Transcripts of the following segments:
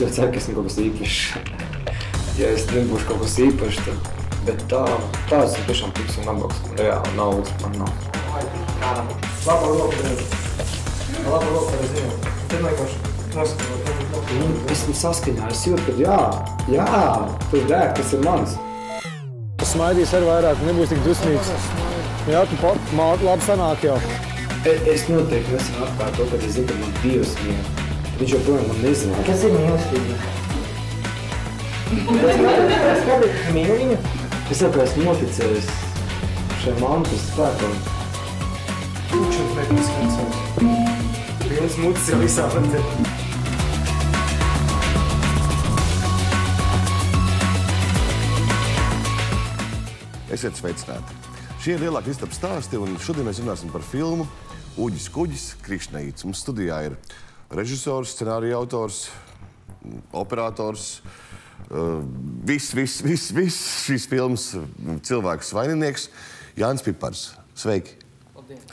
ļoti ceru, ka esmu kaut kas īpašs. Ja es nebūšu kaut kas īpašs, tad... Bet tāds ir tiešām tiks un naboks. Man reāli naudas man nav. Laba roka, redzi. Laba roka, redzi. Te vienkārši noskatot. Esmu saskaņā, es jūtu, ka jā, tur dēk, tas ir mans. Smaidīs ar vairāk, nebūs tik dusmīgs. Jā, tu labi sanāk jau. Es noteikti esmu atklāt to, kad es zinu, ka man Dievs mīl. Viņš joprojām man nezina. Kas ir mīlestība? Es kāpēc mīlu viņu? Es saku, esmu noticējis šai mantas spēkam. Pučums nepiskatās. Pilns mutis jau visā pat. Esiet sveicināti. Šie ir lielāki istabu stāsti, un šodien mēs runāsim par filmu Uģis Kuģis Krišneids. Mums studijā ir režisors, scenārija autors, operators, viss šīs filmas cilvēks vaininieks Jānis Pipars. Sveiki! Labdien!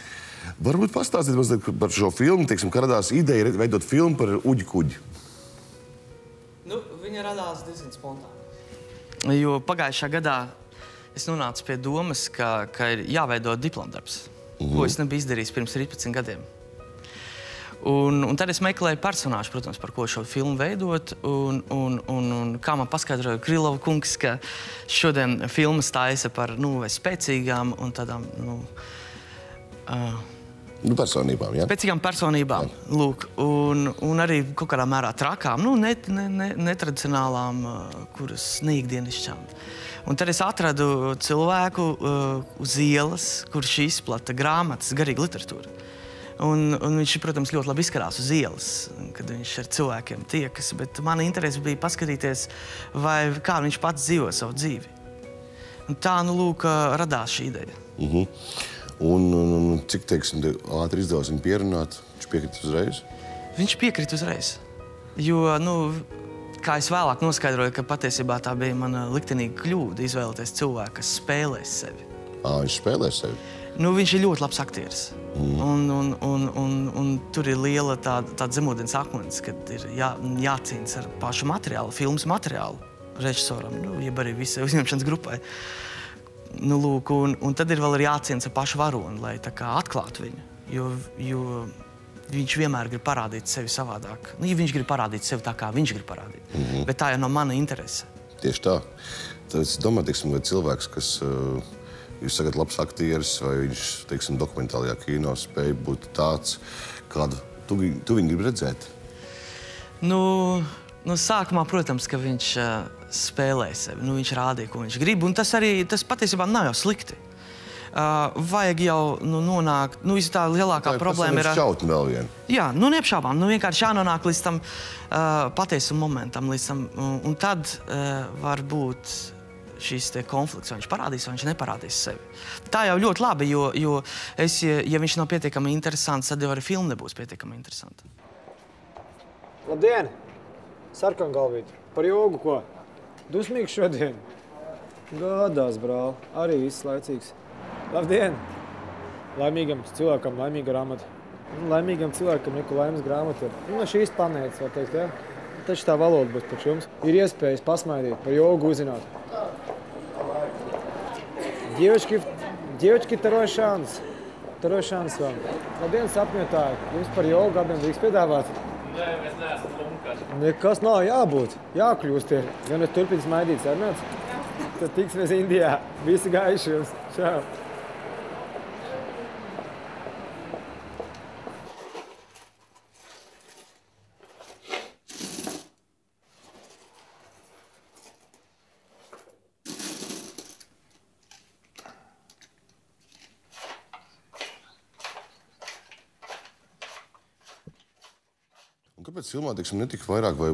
Varbūt pastāstīt mazliet par šo filmu, teiksim, kā radās ideja veidot filmu par Uģi Kuģi? Nu, viņa radās diezgan spontāni. Jo pagājušā gadā es nonācu pie domas, ka ir jāveido diplomdarbs, ko es nebiju izdarījis pirms 13 gadiem. Un tad es meklēju personāžu, protams, par ko šo filmu veidot, un kā man paskaidroja Krilova kungs, ka šodien filmas taisa par, spēcīgām un tādām, personībām, jā? Spēcīgām personībām, lūk, un arī kaut kādā mērā trakām, netradicionālām, kuras neikdienišķām. Un tad es atradu cilvēku uz ielas, kurš izplata grāmatas, garīgu literatūru. Un viņš, protams, ļoti labi izskatās uz ielas, kad viņš ar cilvēkiem tiekas, bet mana interese bija paskatīties, kā viņš pats dzīvo savu dzīvi. Un tā, radās šī ideja. Un cik, teiksim, ātri izdevās viņu pierunāt? Viņš piekrita uzreiz? Viņš piekrita uzreiz, jo, kā es vēlāk noskaidroju, ka patiesībā tā bija mana liktenīga kļūda izvēlēties cilvēku, kas spēlēs sevi. Viņš spēlē sevi? Viņš ir ļoti labs aktieris. Un tur ir liela tāda zemūdens akmens, kad ir jācīnas ar pašu materiālu, filmas materiālu režisoram, jeb arī visai uzņemšanas grupai. Un tad ir vēl jācīnas ar pašu varoni, lai tā kā atklātu viņu, jo viņš vienmēr grib parādīt sevi savādāk. Ja viņš grib parādīt sevi tā, kā viņš grib parādīt. Bet tā jau nav mana interese. Tieši tā. Tad es domāju, teiksim, vai cilvēks, kas, jūs sakat, labs aktieris, vai viņš, teiksim, dokumentālajā kino spēja būt tāds, kādu tu viņu grib redzēt? Sākumā, protams, ka viņš spēlē sevi. Viņš rādīja, ko viņš grib, un tas patiesībā nav jau slikti. Vajag jau nonākt, visa tā lielākā problēma ir... Tā ir šautni vēl vien. Jā, neapšaubām, vienkārši jānonāk līdz tam patiesam momentam, un tad var būt šīs konflikts, vai viņš parādīs, vai viņš neparādīs sevi. Tā jau ļoti labi, jo ja viņš nav pietiekami interesants, tad jau arī filma nebūs pietiekami interesanta. Labdien! Sarkangalvīt, par jogu ko? Dusmīgs šodien? Gādās, brāl, arī viss laicīgs. Labdien! Laimīgam cilvēkam laimīga grāmata. Laimīgam cilvēkam neko laimes grāmata ir. Šīs planētas, var teikt, jā? Taču tā valoda būs par jums. Ir iespējas pasmaidīt, par jogu uzzināt. Девочки, второй шанс. Второй шанс вам. Labdien, sapņotāji. Jums par jogu abiem drīkst piedāvāt? Nē, mēs neesam lumkaši. Nekas nav jābūt. Jākļūst ir. Ja mēs turpin smaidīt sarunāts, tad tiksimies Indijā. Visi gaiši jums. Čau. Kāpēc filmā, teiksim, netika vairāk vai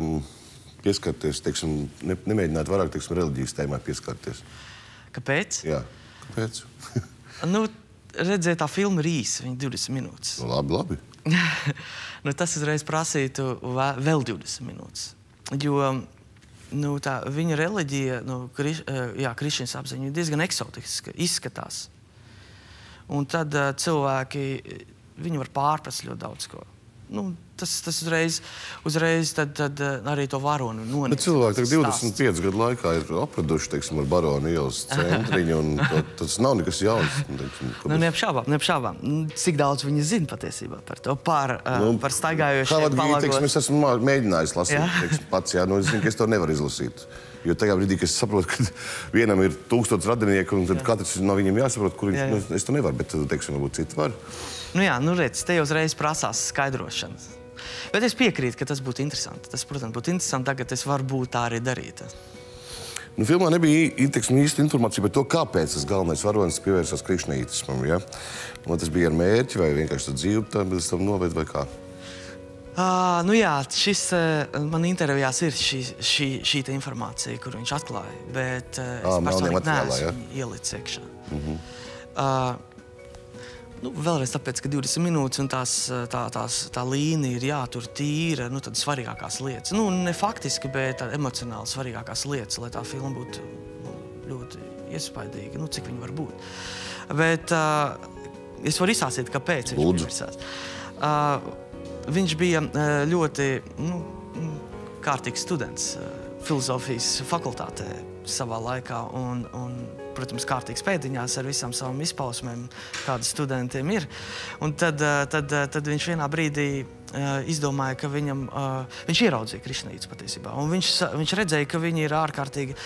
pieskarties, teiksim, nemēģināt vairāk, teiksim, reliģijas tēmā pieskarties? Kāpēc? Jā, kāpēc? Redziet, tā filma ir īsa, viņa 20 minūtes. Labi. Tas uzreiz prasītu vēl 20 minūtes. Jo, viņa reliģija, krišņas apziņa, ir diezgan eksotiska, izskatās. Un tad cilvēki, viņi var pārprast ļoti daudz ko. tas uzreiz tad arī to varoni noniec. Bet cilvēki tagad 25 gadu laikā ir apraduši, teiksim, ar Baronu ielas centriņu, un tas nav nekas jauns. Neapšābām. Cik daudz viņi zina patiesībā par to, par staigājošiem palagos? Es esmu mēģinājis lasīt, teiksim, pats, jā, es zinu, ka es to nevaru izlasīt. Jo tajā brīdī, kad es saprotu, ka vienam ir 1000 radinieku, un tad katrs no viņiem jāsaprot, kur es to nevaru, bet, teiksim, varbūt citi var. Redz, te uzreiz prasās skaidrošanas. Bet es piekrītu, ka tas būtu interesanti. Tas, protams, būtu interesanti, tagad es varu būt tā arī darīt. Filmā nebija īsti informācija par to, kāpēc tas galvenais varonis pievērsās krišnītismam, ja? Un tas bija ar mērķi, vai vienkārši tā dzīve tam noved, vai kā? Šis man intervijās ir šī informācija, kuru viņš atklāja, bet es personīgi neesmu ielicis iekšā. Vēlreiz tāpēc, ka 20 minūtes un tā līnija ir jātur tīra, tad svarīgākās lietas. Ne faktiski, bet emocionāli svarīgākās lietas, lai tā filma būtu ļoti iespaidīga, cik viņa var būt. Bet es varu izsāstīt, kāpēc viņš pievērsās. Viņš bija ļoti kārtīgs students filozofijas fakultātē savā laikā un, protams, kārtīgs pēdiņās ar visām savām izpausmēm, kādas studentiem ir. Un tad viņš vienā brīdī izdomāja, ka viņš ieraudzīja krišnīcu patiesībā. Un viņš redzēja, ka viņi ir ārkārtīgi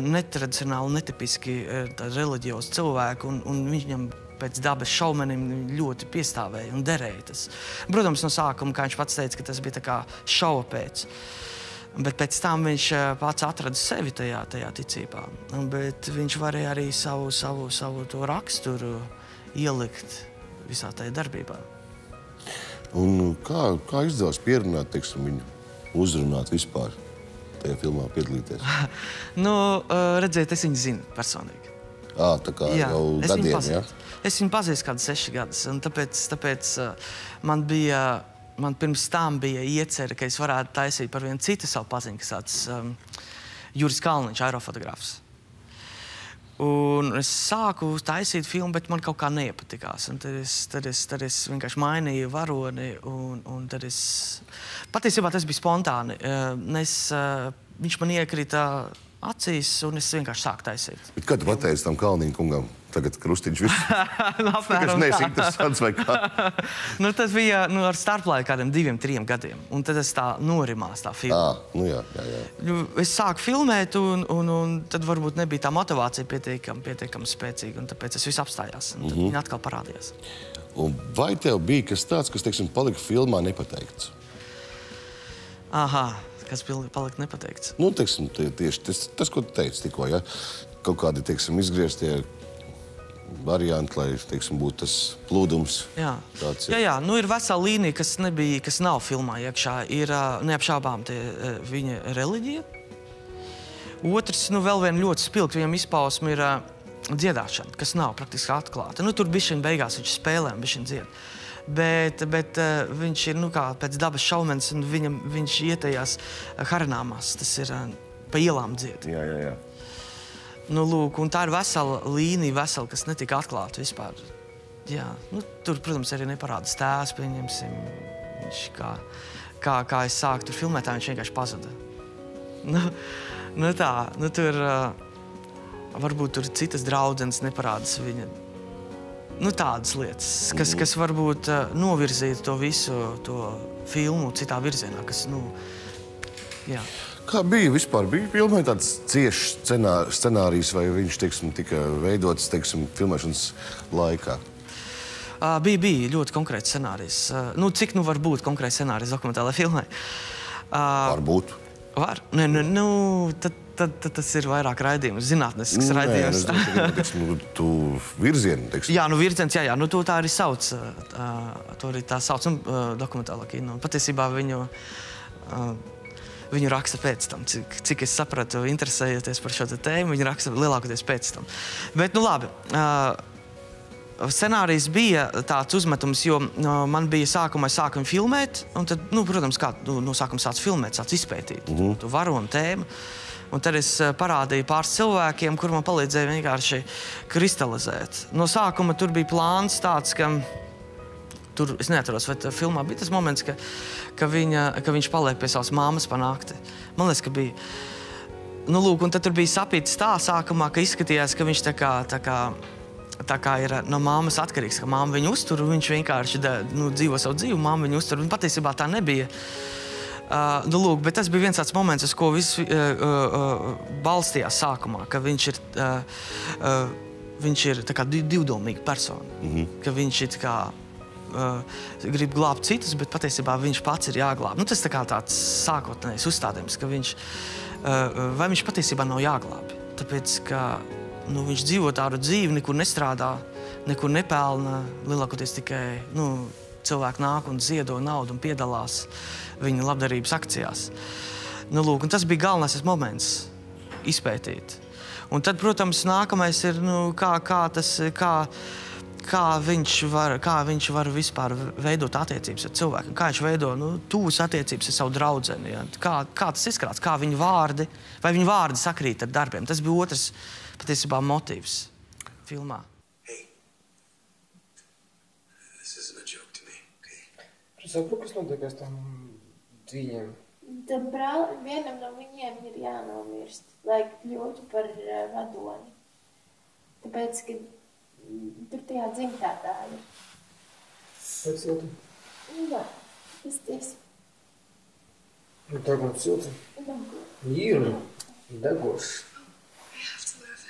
netradicionāli, netipiski reliģiozi cilvēki, un viņam pēc dabas šaumenim ļoti piestāvēja un derēja tas. Protams, no sākuma, kā viņš pats teica, ka tas bija tā kā šova pēc. Bet pēc tam viņš pats atrada sevi tajā ticībā. Bet viņš varēja arī savu to raksturu ielikt visā tajā darbībā. Un kā izdevās pierunāt, teiksim, viņu uzrunāt vispār tajā filmā piedalīties? Redziet, es viņu zinu personīgi. Tā kā jau gadiem, jā? Es viņu pazīstu kādu 6 gadus, un tāpēc man pirms tam bija iecerē, ka es varētu taisīt par vienu citu savu paziņu, kas tāds Juris Kalniņš, aerofotogrāfs. Un es sāku taisīt filmu, bet man kaut kā neiepatikās. Un tad es vienkārši mainīju varoni, un tad patiesībā tas bija spontāni. Viņš man iekrita acīs, un es vienkārši sāku taisīt. Bet kā tu pateici tam Kalniņa kungam? Tagad krustiņš viss. Apmēram neesi interesants vai kā? Tas bija ar starplaiku kādiem 2-3 gadiem. Un tad es tā norimās tā filma. Jā. Es sāku filmēt, un tad varbūt nebija tā motivācija pietiekami spēcīga, un tāpēc es viss apstājās. Un tad viņa atkal parādījās. Un vai tev bija kas tāds, kas, teiksim, palika filmā nepateikts? Kas palika nepateikts? Teiksim, tieši tas, ko tu teici tikko, ja? Kaut kādi, teiksim, izgrieztie varianti, lai, teiksim, būtu tas plūdums. Jā, ir vesela līnija, kas nav filmā iekšā. Ir neapšābām viņa reliģija. Otrs, vēl viena ļoti spilgta viņam izpausme ir dziedāšana, kas nav praktiski atklāta. Tur bišķiņ beigās viņš spēlē un bišķiņ dzied. Bet viņš ir, kā pēc dabas šaumens, un viņš ietajās harināmās. Tas ir pa ielām dzied. Jā. Un tā ir vesela līnija, kas netika atklāta vispār. Jā, tur, protams, arī neparādas tēvs, pieņemsim. Viņš kā es sāku tur filmēt, viņš vienkārši pazuda. Tur varbūt tur citas draudzenes neparādas viņa. Tādas lietas, kas varbūt novirzītu to visu to filmu citā virzienā, kas, jā. Kā bija vispār? Bija filmai tāds ciešs scenārijs, vai viņš, teiksim, tika veidots, teiksim, filmēšanas laikā? Bija ļoti konkrēts scenārijs. Cik var būt konkrēts scenārijs dokumentālajai filmai? Varbūt. Var? Tad tas ir vairāk raidījums, zinātnisks raidījums. Tu virzienu, teiksim. Jā, virziens, jā. To tā arī sauc. To arī tā sauc dokumentālā kino. Patiesībā viņu raksta pēc tam. Cik es sapratu, interesējoties par šo tēmu, viņu raksta lielākoties pēc tam. Bet, labi. Scenārijs bija tāds uzmetums, jo man bija sākumā sākumi filmēt, un tad, protams, kā no sākuma sāc filmēt, sāc izpētīt tu varonu tēmu. Un tad es parādīju pāris cilvēkiem, kur man palīdzēja vienkārši kristalizēt. No sākuma tur bija plāns tāds, ka tur, es neatceros, vai filmā bija tas moments, ka viņš paliek pie savas māmas pa nakti. Man liekas, ka bija. Nu, lūk, un tad tur bija sapīts tā sākumā, ka izskatījās, ka viņš tā kā ir no māmas atkarīgs, ka māma viņu uztur, un viņš vienkārši dzīvo savu dzīvi, māma viņu uztur, un patiesībā tā nebija. Nu, lūk, bet tas bija viens tāds moments, uz ko viss balstījās sākumā, ka viņš ir tā kā divdomīga persona, ka viņš ir tā kā grib glābt citus, bet patiesībā viņš pats ir jāglāb. Nu, tas tā kā tāds sākotnējs uzstādījums, ka vai viņš patiesībā nav jāglābi, tāpēc, ka viņš dzīvo tādu dzīvi, nekur nestrādā, nekur nepelna, lielākoties tikai cilvēki nāk un ziedo naudu un piedalās viņa labdarības akcijās. Nu, lūk, un tas bija galvenais moments izpētīt. Un tad, protams, nākamais ir, kā viņš var vispār veidot attiecības ar cilvēkiem, kā viņš veido tuvas attiecības ar savu draudzeni, ja? Kā tas izskatās, kā viņa vārdi, vai viņa vārdi sakrīt ar darbiem. Tas bija otrs, patiesībā, motīvs filmā. Hey, this isn't a joke to me, okay? Es saprotu, kas notiekās tam viņiem. Tam vienam no viņiem ir jānomirst, lai kļūtu par vadoni. Tāpēc, ka tur tajā dzimtā tā ir. Pēc silti? Jā, tas tiesa. Tā kā silti? Ir degošs. I have to live.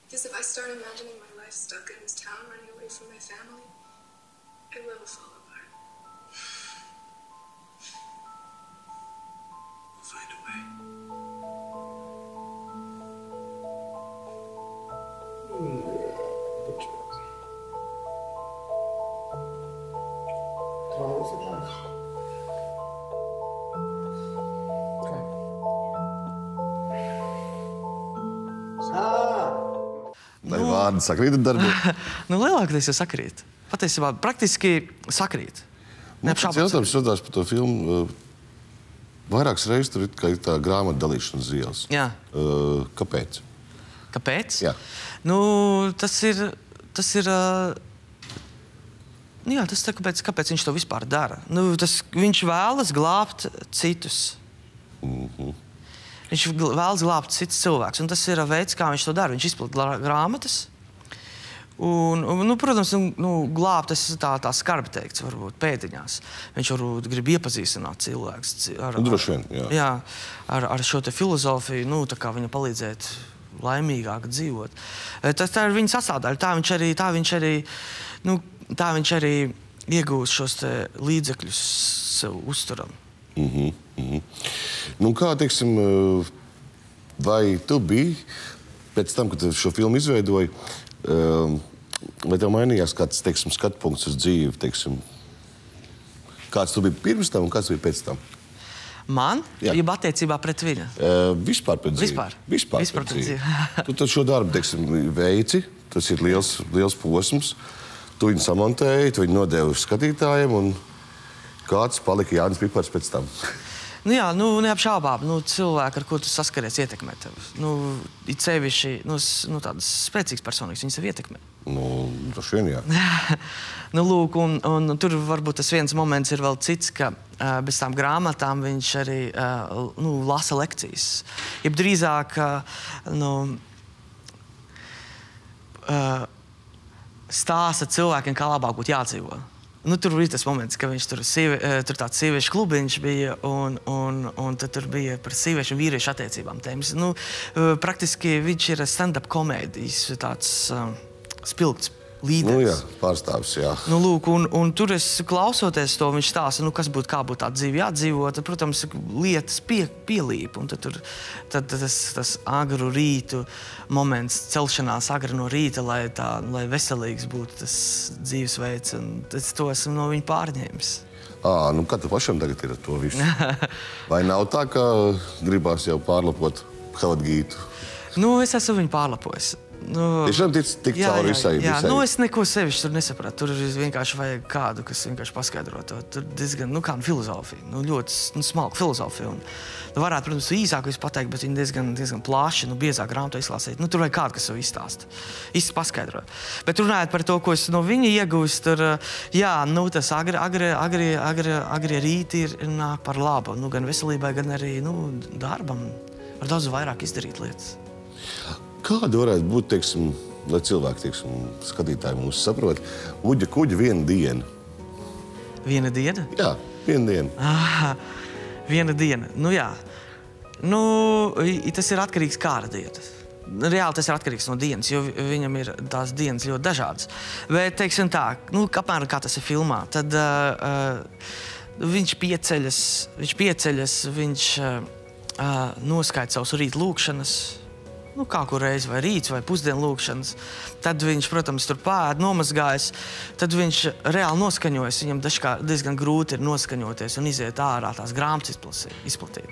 Because if I start imagining my life stuck in this town, running away from my family, I will fall apart. We'll find a way. Vai vārdi sakrīt ar darbiem? Lielākoties jau sakrīt. Patiesībā praktiski sakrīt. Kāds jautājums rodās par to filmu. Vairākas reizes tur ir tā grāmata dalīšanas ielas. Jā. Kāpēc? Kāpēc? Jā. Tas ir kāpēc viņš to vispār dara. Viņš vēlas glābt citus. Viņš vēlas glābt citus cilvēkus, un tas ir veids, kā viņš to dara. Viņš izplata grāmatas, un protams, glābt, tas tā skarbi teikts, varbūt pēdiņās. Viņš varbūt grib iepazīstināt cilvēkus. Droši vien, jā. Jā, ar šo te filozofiju, tā kā viņa palīdzēt laimīgāk dzīvot. Tā ir viņa sastāvdaļa, tā viņš arī iegūst šos te līdzekļus sev uzturam. Kā, teiksim, vai tu biji pēc tam, kad šo filmu izveidoji, vai tev mainījās kāds, teiksim, skatpunkts uz dzīvi, teiksim, kāds tu biji pirms tam un kāds bija pēc tam? Man? Jeb attiecībā pret viņu? Vispār pret dzīvi. Vispār pret dzīvi. Tu šo darbu, teiksim, veici, tas ir liels posms, tu viņu samontēji, tu viņu nodevi skatītājiem un kāds palika Jānis Pipars pēc tam? Neapšaubām, cilvēki, ar ko tu saskaries, ietekmē tevi. It sevišķi, tādas spēcīgas personības, viņas sev ietekmē. Droši vien, jā. Lūk, un tur varbūt tas viens moments ir vēl cits, ka bez tām grāmatām viņš arī, lasa lekcijas. Jeb drīzāk, stāsta cilvēkiem, kā labāk būtu jādzīvo. Tur bija tas moments, ka viņš tur tāds sieviešu klubiņš bija, un tad tur bija par sieviešu un vīriešu attiecībām tēmas. Praktiski viņš ir stand-up komēdijas tāds spilgts līderis. Jā, pārstāvis, jā. Lūk, un tur es klausoties to, viņš stāsta, kā būtu tā dzīve jādzīvo, tad, protams, lietas pielīp, un tad tas agru rītu moments, celšanās agri no rīta, lai veselīgs būtu tas dzīvesveids, un es to esmu no viņa pārņēmis. Kā tu pašam tagad ir ar to visu? Vai nav tā, ka gribās jau pārlapot Havadgītu? Es esmu viņu pārlapojis. Tiešām tik cauri visai. Nu es neko sevišķi tur nesapratu. Tur vienkārši vajag kādu, kas vienkārši paskaidro to. Tur diezgan, kā filozofija. Ļoti smalka filozofija. Un varētu, protams, īsāk visu pateikt, bet viņi diezgan plaši, biezāk grāmatu izlasīt. Tur vajag kādu, kas to izstāsta. Īsti paskaidro. Bet runājot par to, ko es no viņa iegūstu, tur, tas agri rīti nāk par labu. Gan veselībai, gan arī, darbam. Var daudz vairāk izdarīt lietas. Kāda varētu būt, teiksim, lai cilvēki, skatītāji mūs saprot, Uģa Kuģa viena diena? Viena diena? Jā, viena diena. Viena diena. Tas ir atkarīgs kāda diena. Reāli tas ir atkarīgs no dienas, jo viņam ir tās dienas ļoti dažādas. Bet, teiksim tā, apmēram kā tas ir filmā, tad viņš pieceļas, viņš noskaita savus rīt lūkšanas, kā kur reizi, vai rīts, vai pusdienu lūkšanas. Tad viņš, protams, tur pāēd, nomazgājas. Tad viņš reāli noskaņojas. Viņam diezgan grūti ir noskaņoties un iziet ārā tās grāmatas izplatīt.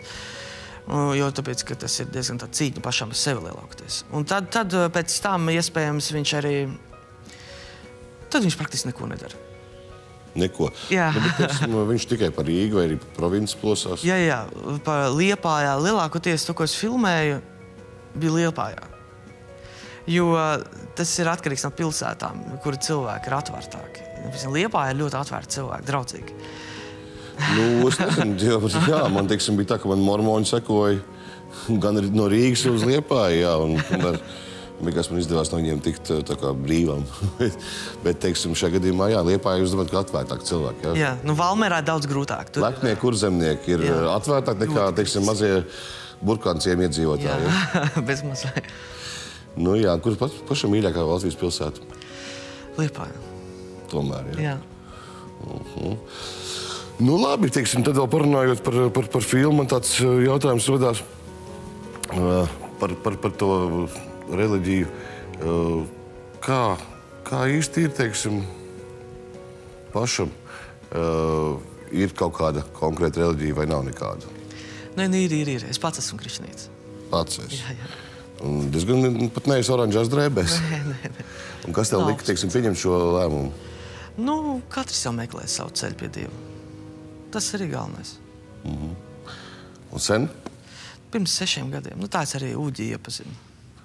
Jo tāpēc, ka tas ir diezgan tā cīņa pašam ar sevi lielākoties. Un tad pēc tam, iespējams, viņš arī... Tad viņš praktiski neko nedara. Neko? Jā. Viņš tikai par Rīgu vai arī provinces plosās? Jā. Par Liepājā. Lielākoties to, ko es filmēju, bija Liepājā. Jo tas ir atkarīgs no pilsētām, kuri cilvēki ir atvērtāki. Liepājā ir ļoti atvērti cilvēki, draudzīgi. Es nezinu, man bija tā, ka man mormoni sekoja gan no Rīgas uz Liepāju, un kas man izdevās no viņiem tikt tā kā brīvam. Bet, šajā gadījumā, Liepājā jūs domājat, ka atvērtāk cilvēki, Jā, Valmierā daudz grūtāk. Leknieki, kurzemnieki ir atvērtāk nekā, mazie burkānciem iedzīvotāji. Jā, bez mazliet. Kur pašam mīļākā Latvijas pilsēta? Liepāja. Tomēr, jā. Labi, tad vēl parunājot par filmu, man tāds jautājums radās par to reliģiju. Kā īsti ir, pašam ir kaut kāda konkrēta reliģija vai nav nekāda? Ir. Es pats esmu krišņīts. Pats esi? Jā. Un diezgan pat neesi oranžās drēbēs. Nē. Un kas tev lika, pieņemt šo lēmumu? Katrs jau meklē savu ceļu pie Dieva. Tas arī galvenais. Un sen? Pirms 6 gadiem. Tā es arī Uģi iepazinu.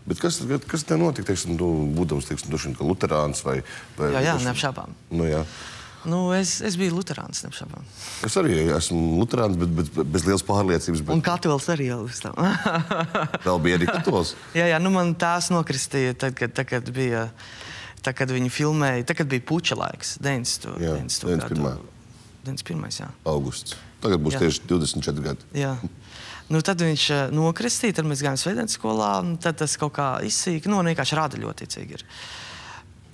Bet kas te notika, būdams, droši vien, ka luterāns vai... Jā, neapšābām. Jā. Es biju luterāns, neapšābām. Es arī esmu luterāns, bet bez lielas pārliecības. Un katolis arī jau uz tam. Vēl bija arī katolis? Jā, man tās nokristīja, kad bija, kad viņi filmēja, kad bija puča laiks, 91. Jā. Augusts. Tagad būs tieši 24 gadi. Jā. Tad viņš nokristīja, tad mēs gājām Svētdienas skolā, tad tas kaut kā izsīka, vienkārši rāda ļoti ticīgi ir.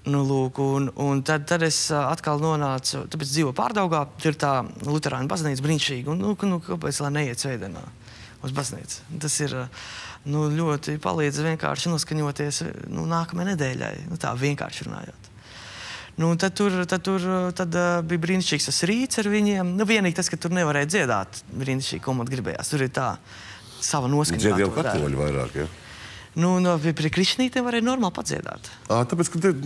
Un tad es atkal nonācu, tāpēc dzīvo Pārdaugā, tur tā luterāņu baznīca brīnišķīga, kāpēc lai neiet Svētdienā uz baznīcu? Tas ir ļoti palīdz vienkārši noskaņoties nākamajai nedēļai, tā vienkārši runājot. Tad bija brīnišķīgs tas rīts ar viņiem. Vienīgi tas, ka tur nevarēja dziedāt brīnišķīgi, ko man gribējās. Tur ir tā sava noskaņa. Dzied jau katoļi vairāk, ja? Pie krišnītiem varēja normāli padziedāt. Tāpēc, ka tev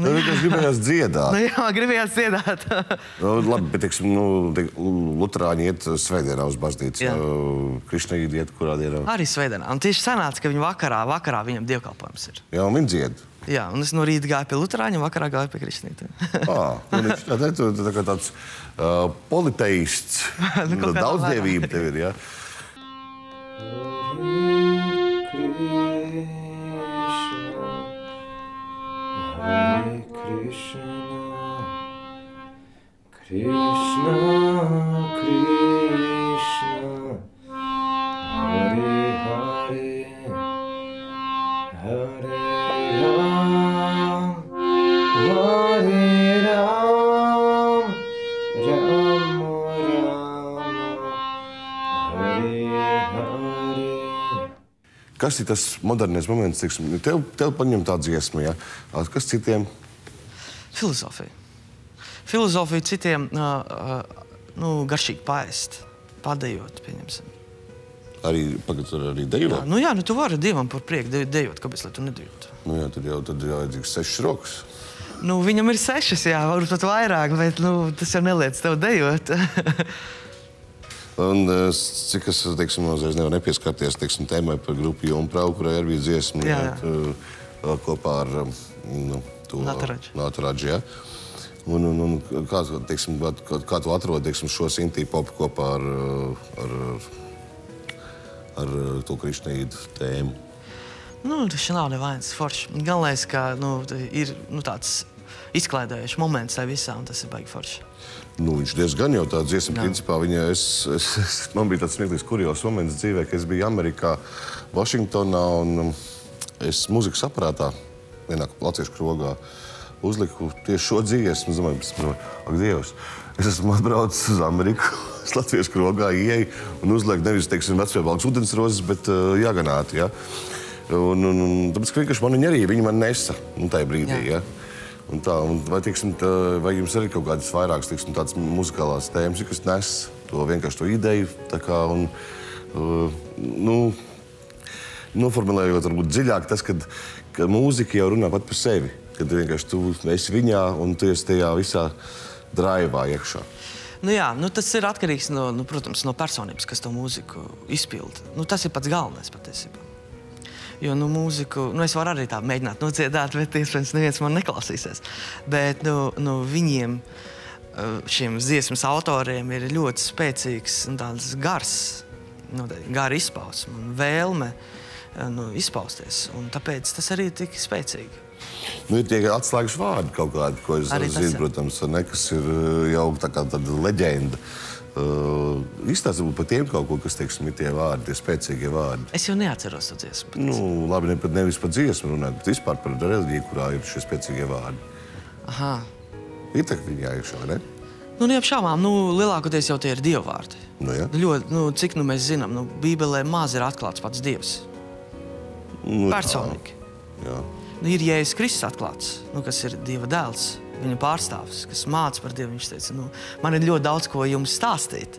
vienkārši gribējās dziedāt. Jā, gribējās dziedāt. Labi, bet, luterāņi iet Svētdienā uz baznīcu. Krišnīdi iet kurā dienā? Arī Svētdienā. Un tieši sanāca, ka viņi vakarā viņam dievkalpojums ir. Jā, un viņi dzied. Jā, un es no rīta gāju pie luterāņa, vakarā gāju pie krišnītiem. Tu tā kā tāds politeists. Daudzdievība tev ir, jā? Hare Krishna, Krishna Krishna, Hare Hare, Hare Ram, Hare Ram, Ram Ram, Hare Hare. Kas ir tas modernais moments, tev paņem tā dziesma, ja? Kas citiem? Filozofija. Filozofija citiem garšīgi paēst, padejot, pieņemsim. Arī dejot? Jā, tu vari Dievam par prieku dejot, kāpēc, lai tu nedejot? Tad jau vajadzīgs 6 rokas. Viņam ir 6, jā, varbūt pat vairāk, bet tas jau neliec tev dejot. Un cik es, teiksim, uzreiz nevar nepieskarties, teiksim, tēmai par grupu Joma Prau, kurai arī bija dziesma, kopā ar Nātaradži, jā. Un kā tu atrodi, teiksim, šo Sinti popu kopā ar to Krišneidu tēmu? Tas nav nevainas forši. Galvenais, ka ir tāds izklaidējuši moments tai visā, un tas ir baigi forši. Viņš diezgan jau tā dziesma, principā, man bija tāds smieklīgs kurios moments dzīvē, ka es biju Amerikā, Vašingtonā, un es muzikas aparātā, vienā latviešu krogā, uzliku tieši šo dziesmu. Es domāju, ak, Dievs, es esmu atbraucis uz Ameriku, es latviešu krogā ieeju un uzlieku nevis, teiksim, vecpiebalgs ūdensrozes, bet jāganāti, jā. Un tāpēc, ka vienkārši man viņi man nesa, tajā brīdī, jā. Vai, teiksim, vai jums arī kaut kādas vairākas, teiksim, tādas muzikālās tēmas, kas nes vienkārši to ideju, tā kā, noformulējot varbūt dziļāk tas, ka mūzika jau runā pat par sevi, kad vienkārši tu esi viņā un tu esi tajā visā draivā iekšā. Tas ir atkarīgs protams, no personības, kas to mūziku izpilda. Tas ir pats galvenais patiesībā. Jo, mūziku, es varu arī tā mēģināt nodziedāt, bet iespējams neviens man neklausīsies. Bet, viņiem, šiem dziesmas autoriem ir ļoti spēcīgs un tāds gara izpausme un vēlme izpausties. Un tāpēc tas arī ir tik spēcīgi. Ir tie atslēgas vārdi kaut kādi, ko es zinu, protams, kas ir jau tā kā tāda leģenda. Izstāst par tiem kaut ko, kas, teiksim, ir tie vārdi, tie spēcīgie vārdi. Es jau neatceros to dziesmu. Labi, nevis par dziesmu runāt, bet vispār par reliģiju, kurā ir šie spēcīgie vārdi. Aha. Ir tā, ka viņi jāiekšā, vai ne? Neapšaubām, lielākoties jau tie ir dievvārdi. Jā. Cik mēs zinām, Bībelē maz ir atklāts pats Dievs. Personīgi. Jā. Ir Jēzus Kristus atklāts, kas ir Dieva dēls, viņa pārstāvis, kas māca par Dievu. Viņš teica, man ir ļoti daudz ko jums stāstīt,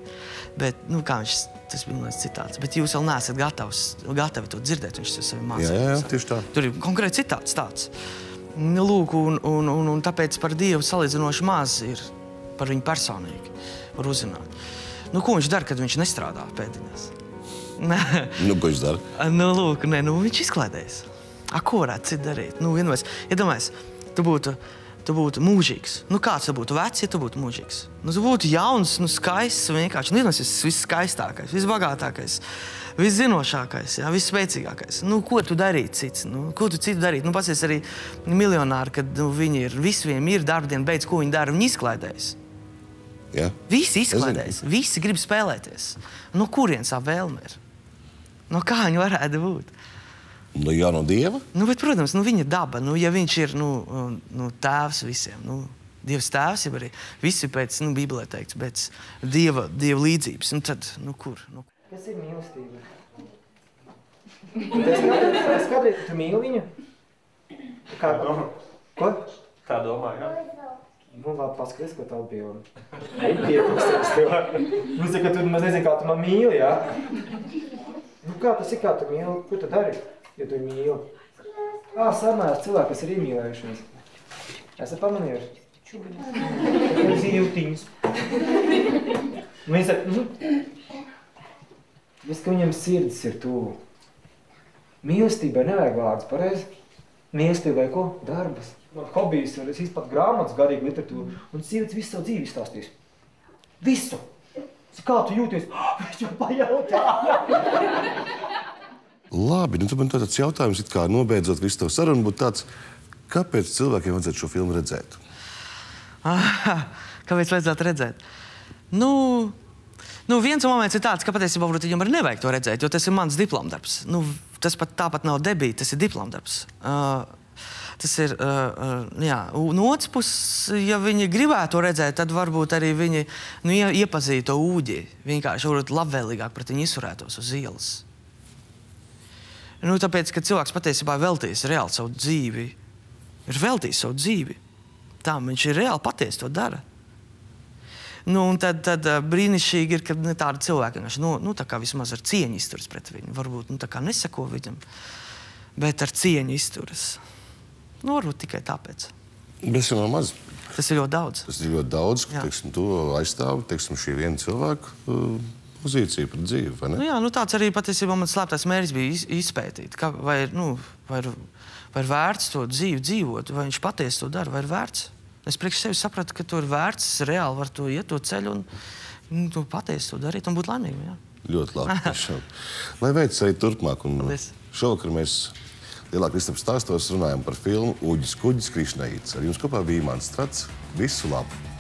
bet, tas bija citāts, bet jūs vēl neesat gatavi to dzirdēt, viņš to sevi mācīja. Jā, tieši tā. Tur ir konkrēti citāts tāds. Lūk, un tāpēc par Dievu salīdzinoši maz ir par viņu personīgi, var uzzināt. Ko viņš dara, kad viņš nestrādā pēdiņās? Ko viņš dara? Lūk, viņš izklaidējas. Ko varētu citu darīt? Iedomājies, tu būtu mūžīgs. Kāds tu būtu vecs, ja tu būtu mūžīgs? Tu būtu jauns, skaists, vienkārši. Tas visskaistākais, visbagātākais, viszinošākais, visspēcīgākais. Ko tu darīt cits? Ko tu citu darīt? Pasies arī miljonāri, kad viņi ir, visiem ir darbdiena beidz, ko viņi dara, viņi izklaidējas. Jā. Visi izklaidējas, visi grib spēlēties. Kurienes tā vēlme ir? Kā viņi varētu būt? Jā, no Dieva? Bet, protams, viņa daba, ja viņš ir, tēvs visiem, Dievs tēvs, ja arī visi pēc, Bībelē teikts, pēc Dieva līdzības, tad, kur? Kas ir mīlestība? Skaties, tu mīli viņu? Kā domā? Ko? Tā domā, jā. Labi, paskaties, ko tā bija. Piepūksies tev. Saka, tu maz nezini, kā tu man mīli, jā? Kā tas ir, kā tu mīli? Ko tu dari, ja tu mīli? Samērs cilvēki, kas ir iemīlējušies. Esat pamanījuši? Zīvtiņas. Viņi saka, viss, ka viņam sirds ir tuvu. Mīlestībai nevajag vārdus, pareizi? Mīlestībai ko? Darbas. Hobijs, un es izpat grāmatas, garīgu literatūru, un sievietes visu savu dzīvi izstāstīs. Visu! Kā tu jūties? Viņš man pajautā! Labi, tad man tāds jautājums, it kā nobeidzot visu tavu sarunu, būtu tāds, kāpēc cilvēkiem vajadzētu šo filmu redzēt? Kāpēc vajadzētu redzēt? Viens moments ir tāds, ka patiesībā viņam arī nevajag to redzēt, jo tas ir mans diplomdarbs. Tas pat tāpat nav debīti, tas ir diplomdarbs. Tas ir, un otrs puses, ja viņi gribētu to redzēt, tad varbūt arī viņi iepazītu to ūģi. Vienkārši varbūt labvēlīgāk pret viņu izturētos uz ielas. Tāpēc, ka cilvēks patiesībā veltīs reāli savu dzīvi, ir veltījis savu dzīvi. Tā viņš ir reāli patiesi to dara. Nu, un tad brīnišķīgi ir, ka tādi cilvēki tā kā vismaz ar cieņu izturas pret viņu. Varbūt tā kā nesako viņam, bet ar cieņu izturas. Nu, varbūt tikai tāpēc. Tas ir maz. Tas ir ļoti daudz. Tas ir ļoti daudz, ka, teiksim, tu aizstāvi, teiksim, šī viena cilvēka pozīcija par dzīvi, vai ne? Nu jā, tāds arī patiesībā man slēptais mērķis bija izpētīt, vai ir vērts to dzīvi dzīvot, vai viņš patiesi to dara, vai ir vērts. Es priekš sevi sapratu, ka to ir vērts, es reāli var to iet to ceļu un to patiesi to darīt un būt laimīgam, jā. Ļoti labi, tiešām. Lai veids arī turpmāk, un šovakar mēs Lielā Kristapa stāstos runājam par filmu Uģis Kuģis Krišneīts. Ar jums kopā bija Imants Strats. Visu labu!